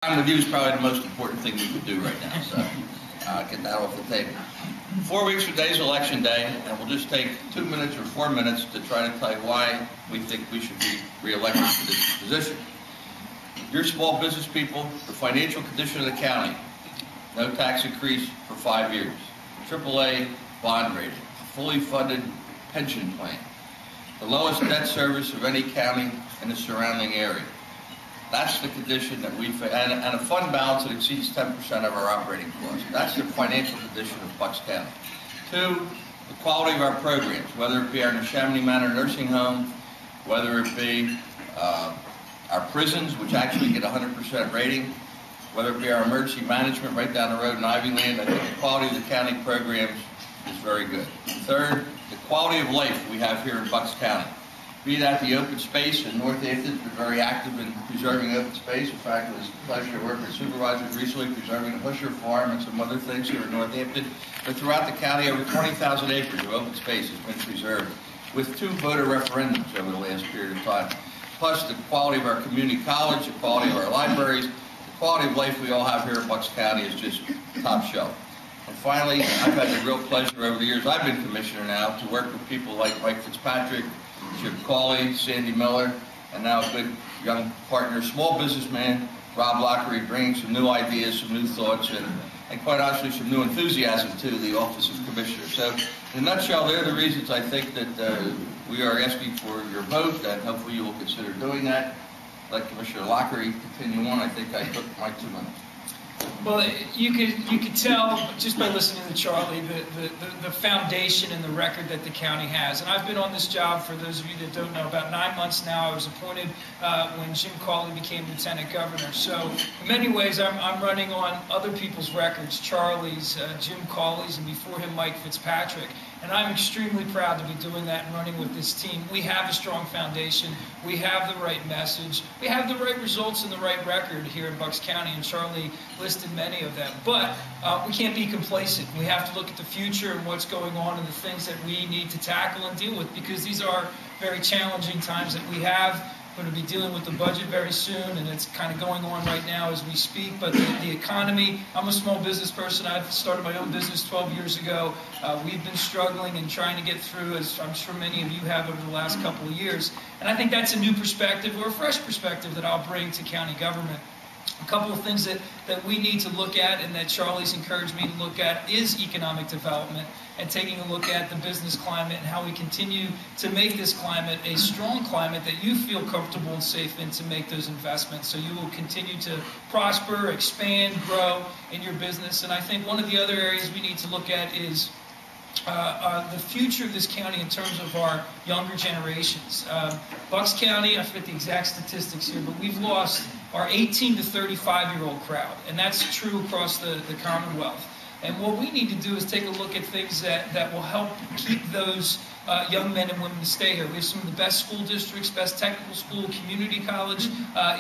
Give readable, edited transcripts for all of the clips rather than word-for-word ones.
Time with you is probably the most important thing we could do right now, so get that off the table. 4 weeks from today is Election Day, and we'll just take 2 minutes or 4 minutes to try to tell you why we think we should be re-elected to this position. Your small business people, the financial condition of the county, no tax increase for 5 years, AAA bond rating, a fully funded pension plan, the lowest debt service of any county in the surrounding area. That's the condition that we face, and a fund balance that exceeds 10% of our operating costs. That's the financial condition of Bucks County. 2, the quality of our programs, whether it be our Neshaminy Manor Nursing Home, whether it be our prisons, which actually get 100% rating, whether it be our emergency management right down the road in Ivyland. I think the quality of the county programs is very good. 3rd, the quality of life we have here in Bucks County. Be that the open space, and Northampton's been very active in preserving open space. In fact, it was a pleasure to work with supervisors recently preserving the Busher Farm and some other things here in Northampton. But throughout the county, over 20,000 acres of open space has been preserved with 2 voter referendums over the last period of time. Plus the quality of our community college, the quality of our libraries, the quality of life we all have here in Bucks County is just top shelf. And finally, I've had the real pleasure over the years I've been commissioner now to work with people like Mike Fitzpatrick, Jim Cawley, Sandy Miller, and now a good young partner, small businessman, Rob Lockery, bringing some new ideas, some new thoughts, and quite honestly, some new enthusiasm to the office of commissioner. So, in a nutshell, they're the reasons I think that we are asking for your vote, and hopefully you will consider doing that. Let Commissioner Lockery continue on. I think I took my 2 minutes. Well, you could tell just by listening to Charlie the foundation and the record that the county has. And I've been on this job, for those of you that don't know, about 9 months now. I was appointed when Jim Cawley became Lieutenant Governor. So in many ways, I'm running on other people's records, Charlie's, Jim Cawley's, and before him, Mike Fitzpatrick. And I'm extremely proud to be doing that and running with this team. We have a strong foundation. We have the right message. We have the right results and the right record here in Bucks County, and Charlie listed many of them. But we can't be complacent. We have to look at the future and what's going on and the things that we need to tackle and deal with, because these are very challenging times that we have. We're going to be dealing with the budget very soon, and it's kind of going on right now as we speak. But the economy, I'm a small business person. I started my own business 12 years ago. We've been struggling and trying to get through, as I'm sure many of you have over the last couple of years. And I think that's a new perspective, or a fresh perspective, that I'll bring to county government. A couple of things that we need to look at, and that Charlie's encouraged me to look at, is economic development and taking a look at the business climate and how we continue to make this climate a strong climate that you feel comfortable and safe in to make those investments, so you will continue to prosper, expand, grow in your business. And I think one of the other areas we need to look at is the future of this county in terms of our younger generations. Bucks County, I forget the exact statistics here, but we've lost our 18 to 35-year-old crowd, and that's true across the Commonwealth. And what we need to do is take a look at things that will help keep those young men and women to stay here. We have some of the best school districts, best technical school, community college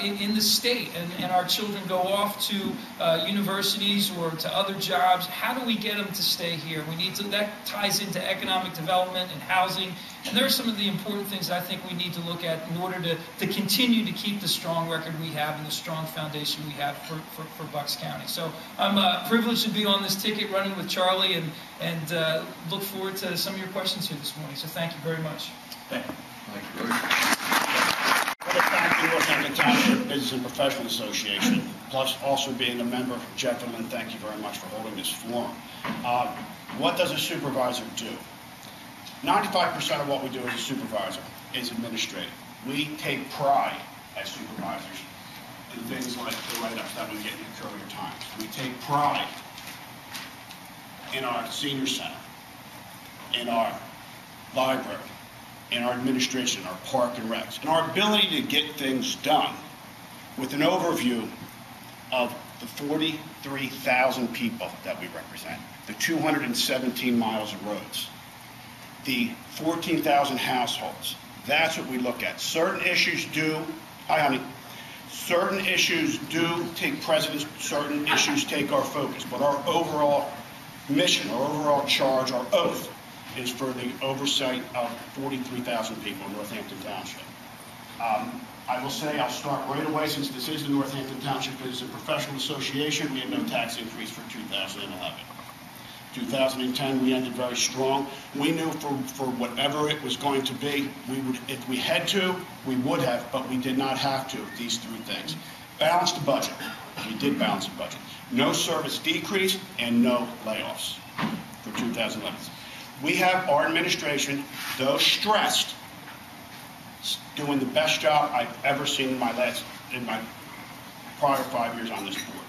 in the state, and our children go off to universities or to other jobs. How do we get them to stay here? We need to. That ties into economic development and housing, and there are some of the important things I think we need to look at in order to continue to keep the strong record we have and the strong foundation we have for Bucks County. So I'm privileged to be on this ticket running with Charlie, and look forward to some of your questions here this morning. So thank you very much. Thank you. Thank you. I want to thank the Northampton Township Business and Professional Association, plus also being a member. Gentlemen, thank you very much for holding this forum. What does a supervisor do? 95% of what we do as a supervisor is administrative. We take pride as supervisors in things like the write-ups that we get in the courier times. We take pride in our senior center, in our library, in our administration, our park and recs, and our ability to get things done with an overview of the 43,000 people that we represent, the 217 miles of roads, the 14,000 households. That's what we look at. Certain issues do, hi honey, certain issues do take precedence, certain issues take our focus, but our overall mission, our overall charge, our oath is for the oversight of 43,000 people in Northampton Township. I will say, I'll start right away, since this is the Northampton Township Business and Professional Association, we had no tax increase for 2011. 2010, we ended very strong. We knew for whatever it was going to be, we would, if we had to, we would have, but we did not have to, these three things. Balance the budget. We did balance the budget. No service decrease and no layoffs for 2011. We have our administration, though stressed, doing the best job I've ever seen in my prior 5 years on this board.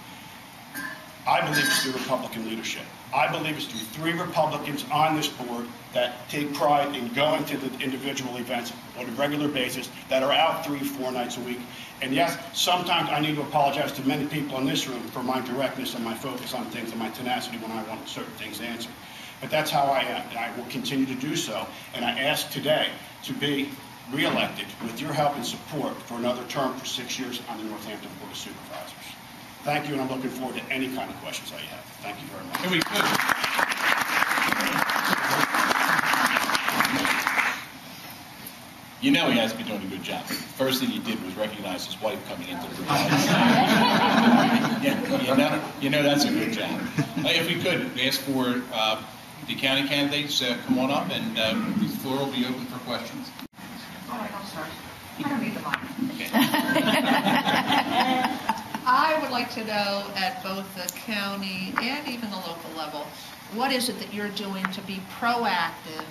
I believe it's through Republican leadership. I believe it's through 3 Republicans on this board that take pride in going to the individual events on a regular basis, that are out 3-4 nights a week. And yes, sometimes I need to apologize to many people in this room for my directness and my focus on things and my tenacity when I want certain things answered. But that's how I am, and I will continue to do so. And I ask today to be re-elected with your help and support for another term for 6 years on the Northampton Board of Supervisors. Thank you, and I'm looking forward to any kind of questions that you have. Thank you very much. Here we go. You know he has been doing a good job. The first thing he did was recognize his wife coming into the room. You know that's a good job. If we could ask for the county candidates come on up, and the floor will be open for questions. All right, I'll start. I don't need the mic. Okay. I would like to know at both the county and even the local level, what is it that you're doing to be proactive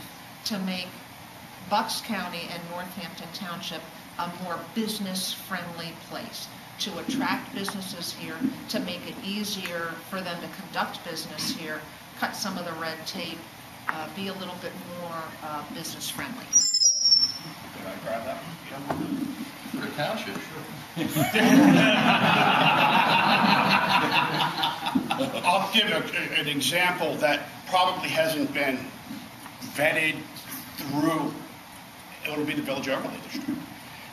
to make Bucks County and Northampton Township a more business-friendly place, to attract businesses here, to make it easier for them to conduct business here, cut some of the red tape, be a little bit more business-friendly? Can I grab that one? For the township, sure. I'll give an example that probably hasn't been vetted through. It'll be the Village Overlay District.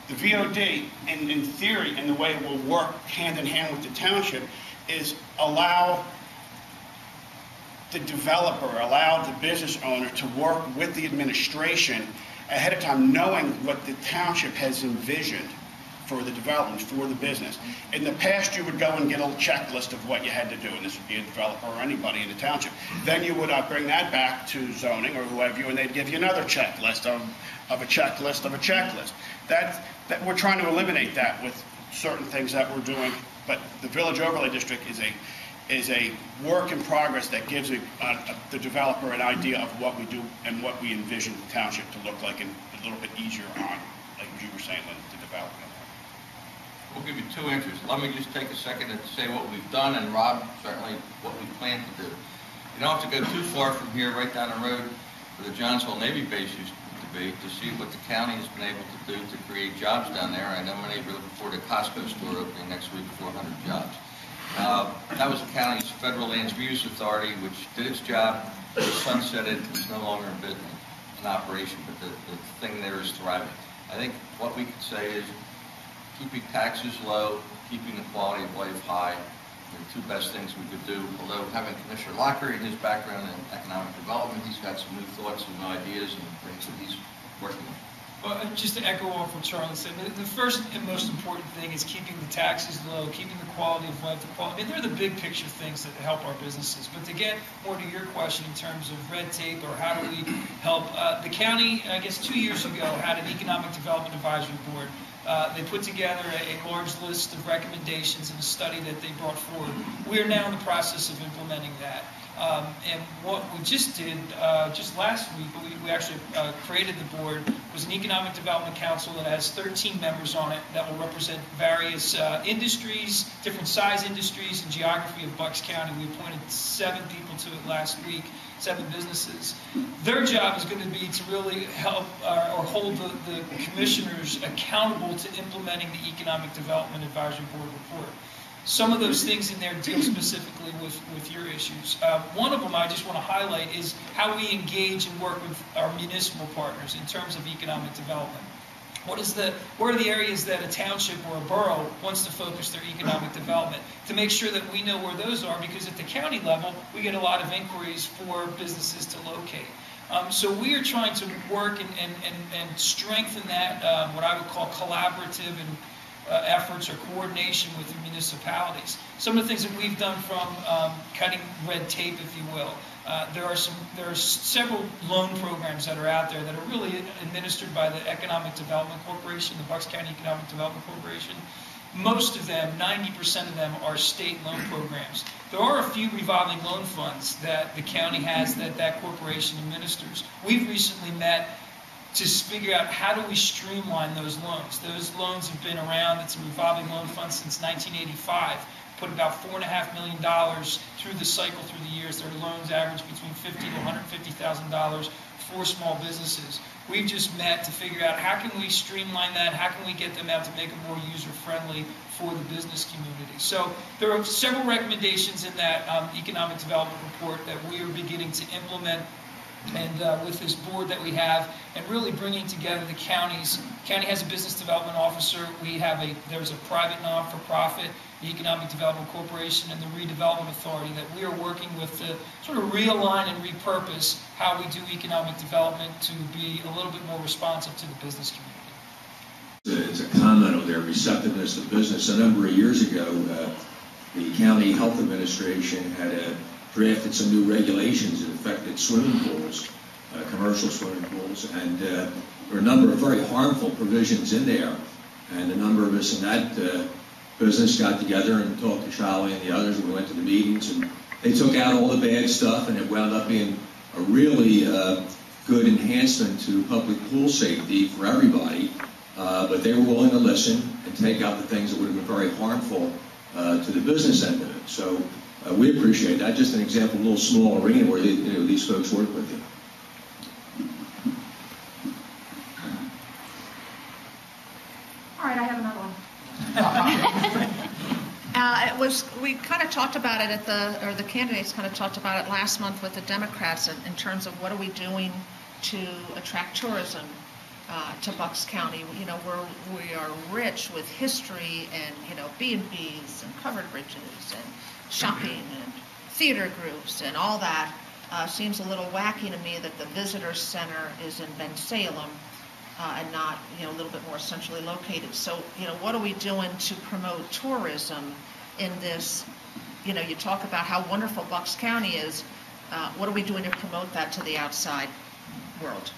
The VOD, in theory, and the way it will work hand in hand with the township, is allow the developer, allow the business owner to work with the administration ahead of time, knowing what the township has envisioned for the development, for the business. In the past, you would go and get a checklist of what you had to do, and this would be a developer or anybody in the township. Then you would bring that back to zoning or whoever, and they'd give you another checklist of a checklist of a checklist. That we're trying to eliminate that with certain things that we're doing, but the Village Overlay District is a work in progress that gives the developer an idea of what we do and what we envision the township to look like, and a little bit easier on, like you were saying, the development. We'll give you 2 answers. Let me just take a second to say what we've done, and Rob, certainly what we plan to do. You don't have to go too far from here, right down the road where the Johnsville Navy base used to be, to see what the county has been able to do to create jobs down there. I know many of you are looking forward to Costco store opening next week, 400 jobs. That was the county's Federal Lands Use Authority, which did its job, it was sunsetted, it's no longer in business, in operation, but the thing there is thriving. I think what we could say is keeping taxes low, keeping the quality of life high, are the 2 best things we could do. Although having Commissioner Locker in his background in economic development, he's got some new thoughts and ideas and things that he's working on. Well, just to echo off what Charlie said, the first and most important thing is keeping the taxes low, keeping the quality of life, I mean, they're the big picture things that help our businesses. But to get more to your question in terms of red tape or how do we help, the county, I guess 2 years ago, had an Economic Development Advisory Board. They put together a large list of recommendations in a study that they brought forward. We are now in the process of implementing that. And what we just did, just last week, we actually created the board, was an Economic Development Council that has 13 members on it that will represent various industries, different size industries and geography of Bucks County. We appointed 7 people to it last week, 7 businesses. Their job is going to be to really help or hold the commissioners accountable to implementing the Economic Development Advisory Board report. Some of those things in there deal specifically with your issues. One of them I just want to highlight is how we engage and work with our municipal partners in terms of economic development. What are the areas that a township or a borough wants to focus their economic development, to make sure that we know where those are, because at the county level we get a lot of inquiries for businesses to locate. So we are trying to work and strengthen that, what I would call collaborative and efforts or coordination with the municipalities. Some of the things that we've done, from cutting red tape, if you will. There are several loan programs that are out there that are really administered by the Economic Development Corporation, the Bucks County Economic Development Corporation. Most of them, 90% of them, are state loan programs. There are a few revolving loan funds that the county has that corporation administers. We've recently met to figure out how do we streamline those loans. Those loans have been around. It's a revolving loan fund since 1985. Put about $4.5 million through the cycle through the years. Their loans average between $50,000 to $150,000 for small businesses. We've just met to figure out how can we streamline that, how can we get them out to make them more user-friendly for the business community. So there are several recommendations in that economic development report that we are beginning to implement, and with this board that we have, and really bringing together the counties. County has a business development officer. There's a private non-for-profit, the Economic Development Corporation, and the Redevelopment Authority that we are working with to sort of realign and repurpose how we do economic development to be a little bit more responsive to the business community. It's a comment on their receptiveness to business. A number of years ago, the County Health Administration had drafted some new regulations that affected swimming pools, commercial swimming pools, and there were a number of very harmful provisions in there. And a number of us in that business got together and talked to Charlie and the others, and we went to the meetings, and they took out all the bad stuff, and it wound up being a really good enhancement to public pool safety for everybody. But they were willing to listen and take out the things that would have been very harmful to the business end of it. So we appreciate that. Just an example, a little small arena where these folks work with you. All right, I have another one. We kind of talked about it the candidates kind of talked about it last month with the Democrats in terms of what are we doing to attract tourism to Bucks County. We are rich with history and, B&Bs and covered bridges and shopping and theater groups and all that. Seems a little wacky to me that the visitor center is in Bensalem and not, a little bit more centrally located. So, what are we doing to promote tourism in this? You talk about how wonderful Bucks County is. What are we doing to promote that to the outside world?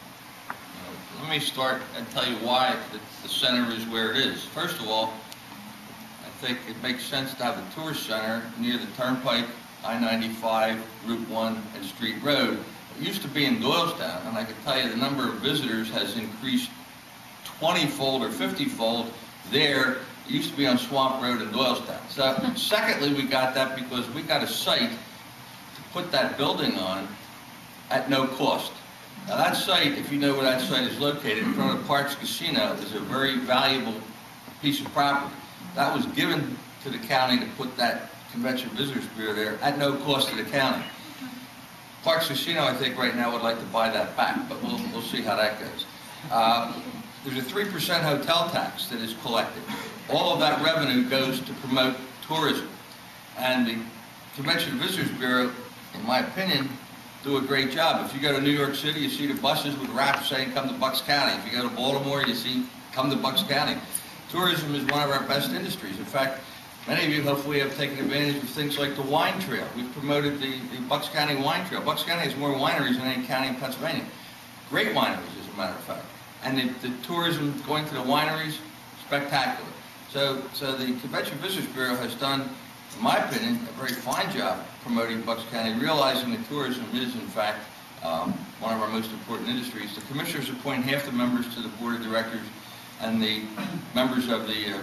Let me start and tell you why the center is where it is. First of all, I think it makes sense to have a tourist center near the Turnpike, I-95, Route 1, and Street Road. It used to be in Doylestown, and I can tell you the number of visitors has increased 20-fold or 50-fold there. It used to be on Swamp Road in Doylestown. So, secondly, we got that because we got a site to put that building on at no cost. Now, that site, if you know where that site is located, in front of Parks Casino, is a very valuable piece of property. That was given to the county to put that Convention Visitors Bureau there at no cost to the county. Parks Casino, I think, right now would like to buy that back, but we'll see how that goes. There's a 3% hotel tax that is collected. All of that revenue goes to promote tourism. And the Convention Visitors Bureau, in my opinion, do a great job. If you go to New York City, you see the buses with wraps saying, "Come to Bucks County." If you go to Baltimore, you see, "Come to Bucks County." Tourism is one of our best industries. In fact, many of you hopefully have taken advantage of things like the wine trail. We've promoted the Bucks County wine trail. Bucks County has more wineries than any county in Pennsylvania. Great wineries, as a matter of fact. And the tourism going to the wineries, spectacular. So the Convention Visitors Bureau has done, in my opinion, a very fine job promoting Bucks County, realizing that tourism is, in fact, one of our most important industries. The commissioners appoint half the members to the board of directors, and the members of the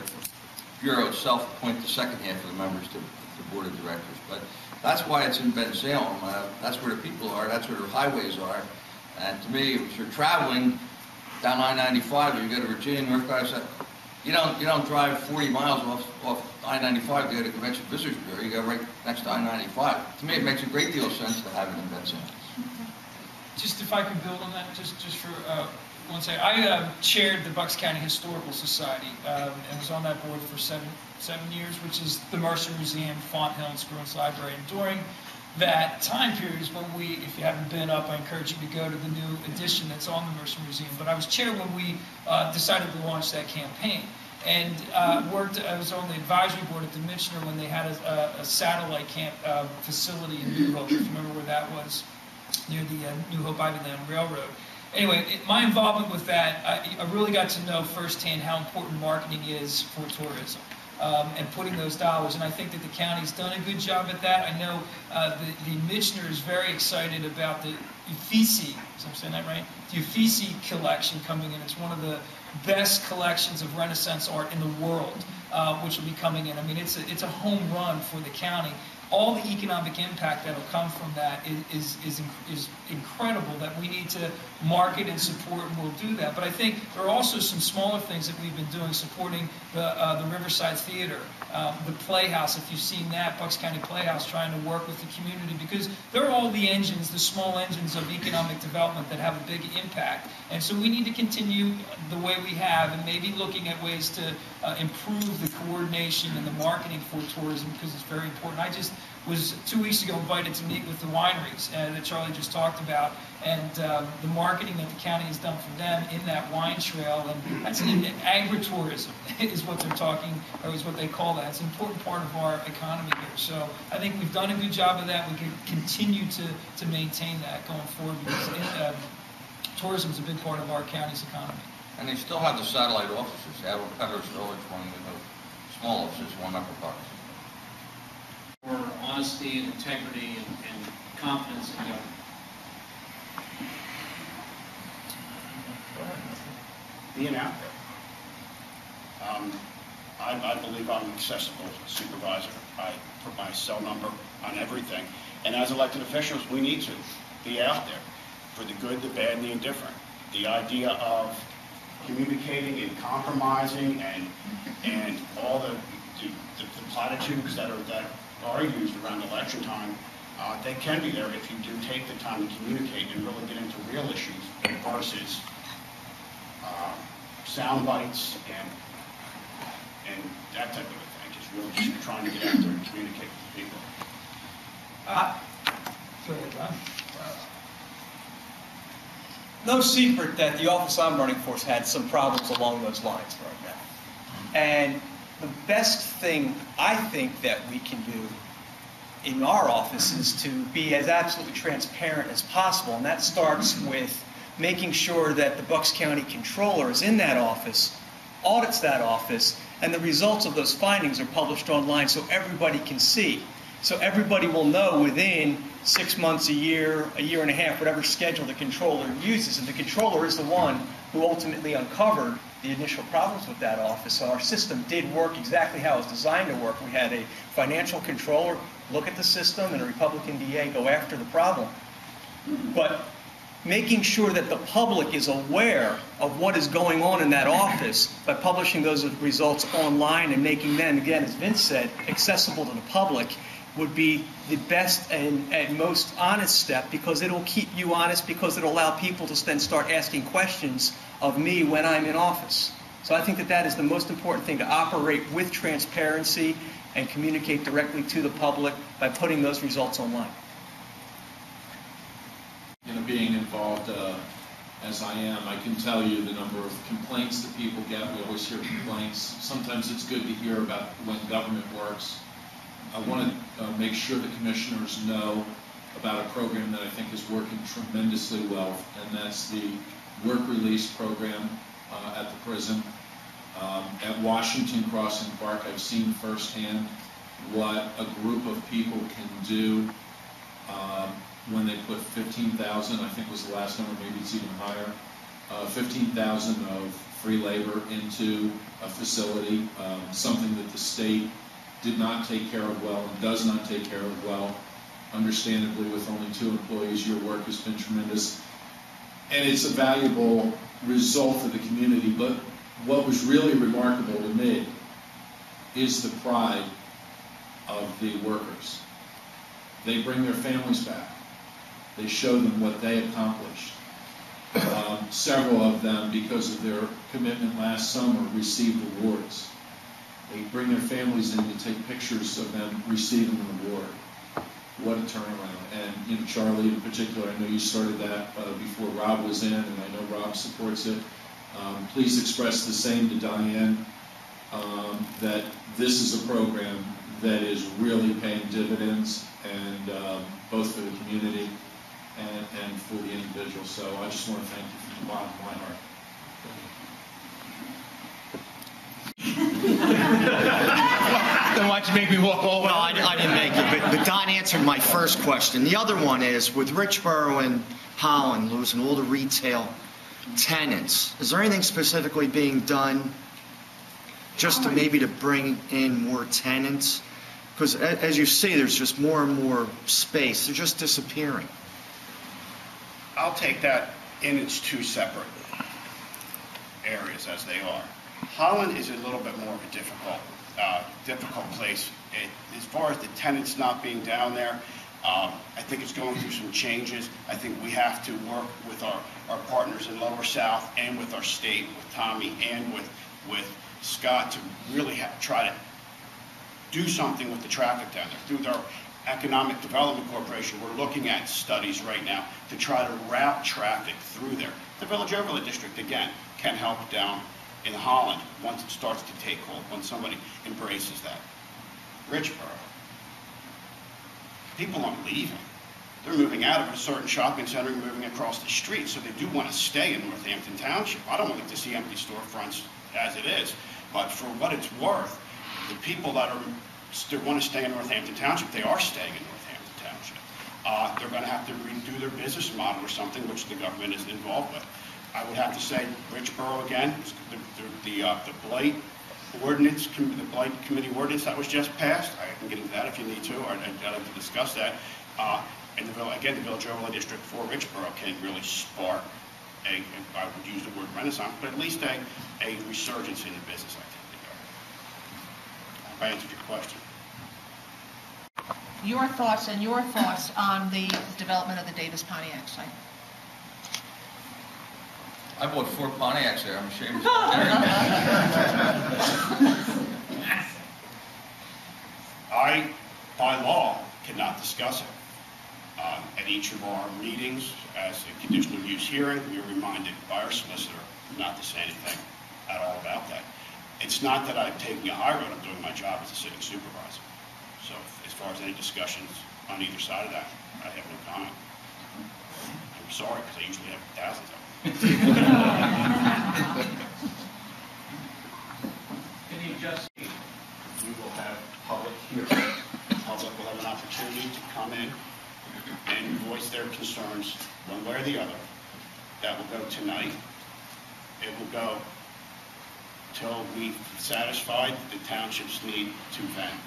Bureau itself appoint the second half of the members to the board of directors. But that's why it's in Bensalem. That's where the people are. That's where the highways are. And to me, if you're traveling down I-95 or you go to Virginia, North Carolina, you don't drive 40 miles off I-95 to go to Convention Visitors Bureau. You go right next to I-95. To me, it makes a great deal of sense to have it in Bensalem. Just if I can build on that, just for one second. I chaired the Bucks County Historical Society and was on that board for seven years, which is the Mercer Museum, Font Hill, and Scruance Library. And during that time period is when we, if you haven't been up, I encourage you to go to the new edition that's on the Mercer Museum. But I was chair when we decided to launch that campaign. And I was on the advisory board at the Michener when they had a satellite camp facility in New Hope, if you remember where that was, near the New Hope Ivy Land Railroad. Anyway, my involvement with that, I really got to know firsthand how important marketing is for tourism. And putting those dollars, and I think that the county's done a good job at that. I know the Michener is very excited about the Uffizi, is I'm saying that right? The Uffizi collection coming in. It's one of the best collections of Renaissance art in the world, which will be coming in. I mean, it's a home run for the county. All the economic impact that will come from that is incredible, that we need to market and support, and we'll do that. But I think there are also some smaller things that we've been doing, supporting the Riverside Theater, the Playhouse, if you've seen that, Bucks County Playhouse, trying to work with the community, because they're all the engines, the small engines of economic development that have a big impact. And so we need to continue the way we have, and maybe looking at ways to improve the coordination and the marketing for tourism, because it's very important. I just was 2 weeks ago invited to meet with the wineries that Charlie just talked about, and the marketing that the county has done for them in that wine trail, and that's agritourism is what they're talking, or is what they call that. It's an important part of our economy here. So I think we've done a good job of that. We can continue to maintain that going forward, because tourism is a big part of our county's economy. And they still have the satellite offices, Admiral Penner's Village, one of the small offices, one Upper Park. For honesty and integrity and confidence in government. Being out there. I believe I'm an accessible supervisor. I put my cell number on everything. And as elected officials, we need to be out there for the good, the bad, and the indifferent. The idea of communicating and compromising and all the platitudes that are used around election time, they can be there if you do take the time to communicate and really get into real issues versus sound bites and that type of a thing. Just really just trying to get out there and communicate with people. Go ahead, John. No secret that the office I'm running for has had some problems along those lines right now. And the best thing I think that we can do in our office is to be as absolutely transparent as possible. And that starts with making sure that the Bucks County Controller is in that office, audits that office, and the results of those findings are published online so everybody can see. So everybody will know within 6 months, a year and a half, whatever schedule the controller uses. And the controller is the one who ultimately uncovered the initial problems with that office. So our system did work exactly how it was designed to work. We had a financial controller look at the system and a Republican DA go after the problem. But making sure that the public is aware of what is going on in that office by publishing those results online and making them, again, as Vince said, accessible to the public would be the best and most honest step, because it'll keep you honest, because it'll allow people to then start asking questions of me when I'm in office. So I think that that is the most important thing, to operate with transparency and communicate directly to the public by putting those results online. Being involved as I am, I can tell you the number of complaints that people get. We always hear complaints. Sometimes it's good to hear about when government works. I want to make sure the commissioners know about a program that I think is working tremendously well, and that's the work release program at the prison. At Washington Crossing Park, I've seen firsthand what a group of people can do when they put 15,000, I think was the last number, maybe it's even higher, 15,000 of free labor into a facility, something that the state did not take care of well and does not take care of well. Understandably, with only 2 employees, your work has been tremendous. And it's a valuable result for the community. But what was really remarkable to me is the pride of the workers. They bring their families back. They show them what they accomplished. Several of them, because of their commitment last summer, received awards. They bring their families in to take pictures of them receiving an award. what a turnaround. And Charlie in particular, I know you started that before Rob was in, and I know Rob supports it. Please express the same to Diane, that this is a program that is really paying dividends, and both for the community and for the individual. So I just want to thank you from the bottom of my heart. Then why'd you make me walk all the way? Well, I didn't make it, but Don answered my first question. The other one is, with Richboro and Holland losing all the retail tenants, is there anything specifically being done just to maybe to bring in more tenants? Because as you see, there's just more and more space. They're just disappearing. I'll take that in its two separate areas as they are. Holland is a little bit more of a difficult place. As far as the tenants not being down there, I think it's going through some changes. I think we have to work with our partners in Lower South and with our state, with Tommy and with Scott, to really try to do something with the traffic down there. Through our Economic Development Corporation, we're looking at studies right now to try to route traffic through there. The Village Overlay District, again, can help down in Holland once it starts to take hold, when somebody embraces that. Richboro, people aren't leaving. They're moving out of a certain shopping center and moving across the street, so they do want to stay in Northampton Township. I don't want to see empty storefronts as it is, but for what it's worth, the people that want to stay in Northampton Township, they are staying in Northampton Township. They're going to have to redo their business model or something, which the government is involved with. I would have to say Richboro again, the blight ordinance, the blight committee ordinance that was just passed. I can get into that if you need to, or I'd like to discuss that. And the Village Overlay District for Richboro can really spark I would use the word renaissance, but at least a resurgence in the business activity there. I hope I answered your question. Your thoughts on the development of the Davis Pontiac site? I bought 4 Pontiacs there. I'm ashamed. I, by law, cannot discuss it. At each of our meetings, as a conditional use hearing, we are reminded by our solicitor not to say anything at all about that. It's not that I'm taking a high road. I'm doing my job as a sitting supervisor. So as far as any discussions on either side of that, I have no comment. I'm sorry, because I usually have thousands of them. We will have public hearings. The public will have an opportunity to come in and voice their concerns one way or the other. That will go tonight. It will go till we've satisfied the township's need to vent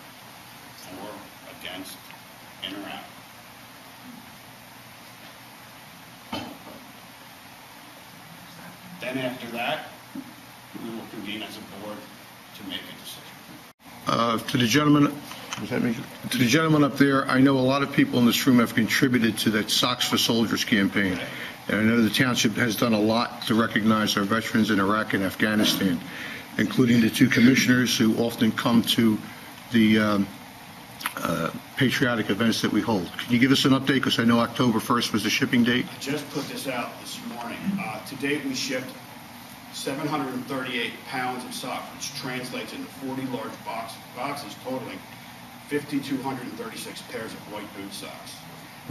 for, against, in or out. Then after that, we will convene as a board to make a decision. To the gentleman, to the gentleman up there, I know a lot of people in this room have contributed to that Socks for Soldiers campaign. And I know the township has done a lot to recognize our veterans in Iraq and Afghanistan, including the 2 commissioners who often come to the patriotic events that we hold. Can you give us an update? Because I know October 1st was the shipping date. I just put this out this morning. To date, we shipped 738 pounds of socks, which translates into 40 large boxes totaling 5,236 pairs of white boot socks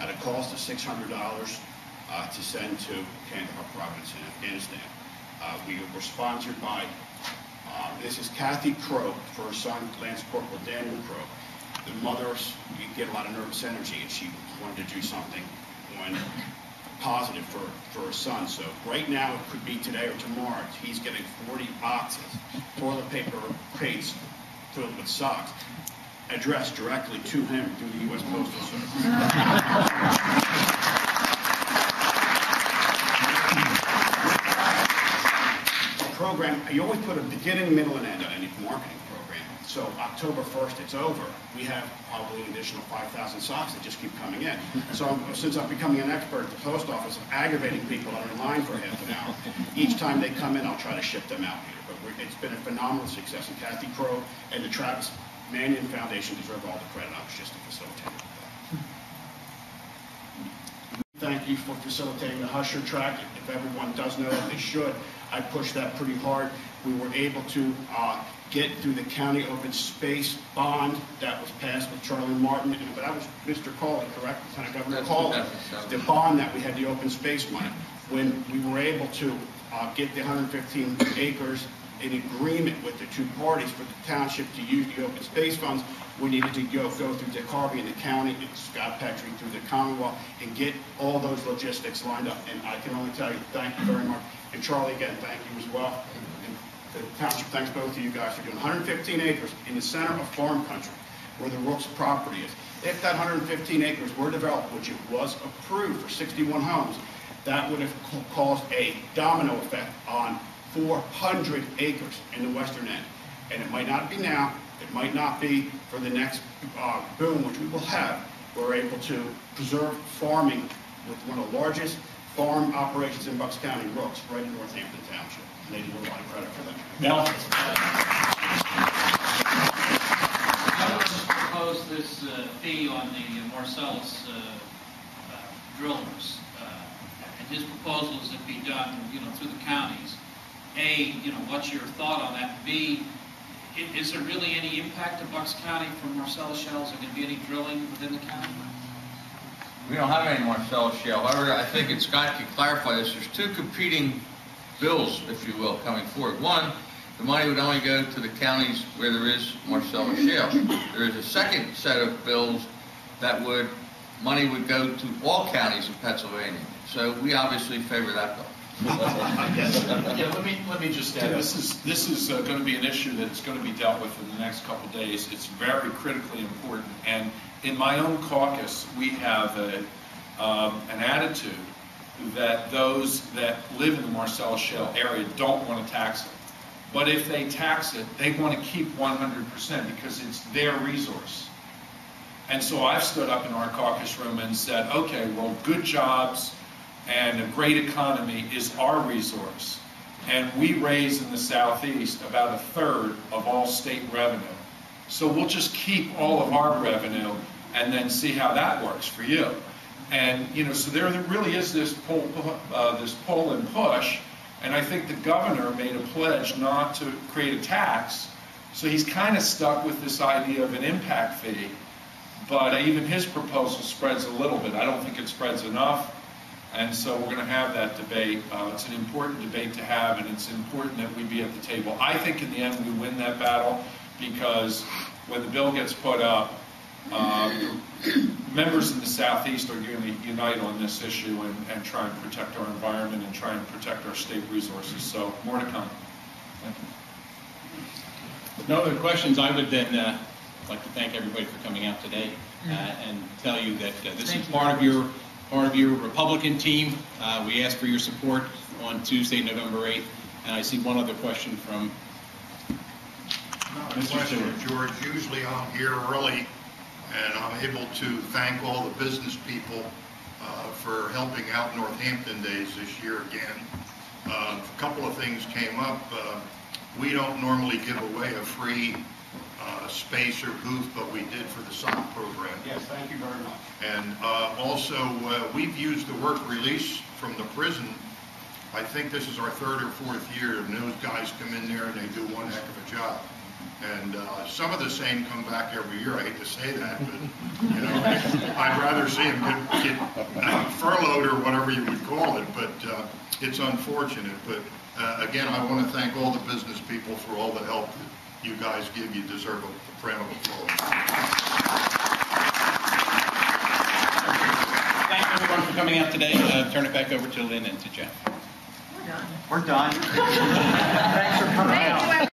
at a cost of $600 to send to Kandahar province in Afghanistan. We were sponsored by, this is Kathy Crow for her son, Lance Corporal Daniel Crow. The mother's, you get a lot of nervous energy, and she wanted to do something positive for her son. So right now, it could be today or tomorrow, he's getting 40 boxes, toilet paper crates filled with socks, addressed directly to him through the U.S. Postal Service. The program, you always put a beginning, middle, and end on any marketing program. So October 1st, it's over. We have probably an additional 5,000 socks that just keep coming in. So since I'm becoming an expert at the post office, I'm aggravating people that are in line for half an hour. Each time they come in, I'll try to ship them out here. But it's been a phenomenal success. And Kathy Crow and the Travis Mannion Foundation deserve all the credit. I was just a facilitator of that. thank you for facilitating the Husher track. If everyone does know that, they should. I pushed that pretty hard. We were able to get through the county open space bond that was passed with Charlie Martin, and that was Mr. Cawley, correct? Lieutenant Governor Cawley. The bond that we had, the open space money. When we were able to get the 115 acres in agreement with the two parties for the township to use the open space funds, we needed to go through DeCarby in the county and Scott Petrie through the Commonwealth and get all those logistics lined up. And I can only tell you, thank you very much. And Charlie, again, thank you as well. And the township thanks both of you guys for doing 115 acres in the center of farm country where the Rook's property is. If that 115 acres were developed, which it was approved for 61 homes, that would have caused a domino effect on 400 acres in the western end. And it might not be now, it might not be for the next boom, which we will have. We're able to preserve farming with one of the largest farm operations in Bucks County, Rook's, right in Northampton Township. And they do a lot of credit for that. Mel? Government proposed this fee on the Marcellus drillers. And his proposal is it be done, through the counties. A, what's your thought on that? B, is there really any impact to Bucks County from Marcellus shales? Is there going to be any drilling within the county? We don't have any Marcellus shale. However, I think Scott can clarify this. There's two competing bills, if you will, coming forward. One, the money would only go to the counties where there is Marcellus shale. There is a second set of bills that money would go to all counties in Pennsylvania. So we obviously favor that bill. Yeah, let me just add, this is going to be an issue that's going to be dealt with in the next couple of days. It's very critically important, and in my own caucus, we have an attitude that those that live in the Marcellus Shale area don't want to tax it. But if they tax it, they want to keep 100% because it's their resource. And so I've stood up in our caucus room and said, okay, well, good jobs and a great economy is our resource. And we raise in the Southeast about 1/3 of all state revenue. So we'll just keep all of our revenue and then see how that works for you. And, so there really is this pull and push. And I think the governor made a pledge not to create a tax. So he's kind of stuck with this idea of an impact fee. But even his proposal spreads a little bit. I don't think it spreads enough. And so we're going to have that debate. It's an important debate to have, and it's important that we be at the table. I think in the end we win that battle because when the bill gets put up, members in the Southeast are going to unite on this issue and try and protect our environment and try and protect our state resources. So more to come. Thank you. No other questions. I would then like to thank everybody for coming out today and tell you that this is part of your Republican team. We asked for your support on Tuesday, November 8th. And I see one other question from Mr. Stewart. George, usually I'm here early and I'm able to thank all the business people for helping out Northampton Days this year again. A couple of things came up. We don't normally give away a free space or booth, but we did for the soccer program. Yes, thank you very much. And also, we've used the work release from the prison. I think this is our 3rd or 4th year, and those guys come in there and they do one heck of a job. And some of the same come back every year. I hate to say that, but I'd rather see them get furloughed or whatever you would call it. But it's unfortunate. But again, I want to thank all the business people for all the help that you guys give. You deserve a round of applause. Thank everyone for coming out today. Turn it back over to Lynn and to Jeff. We're done. Thanks for coming out.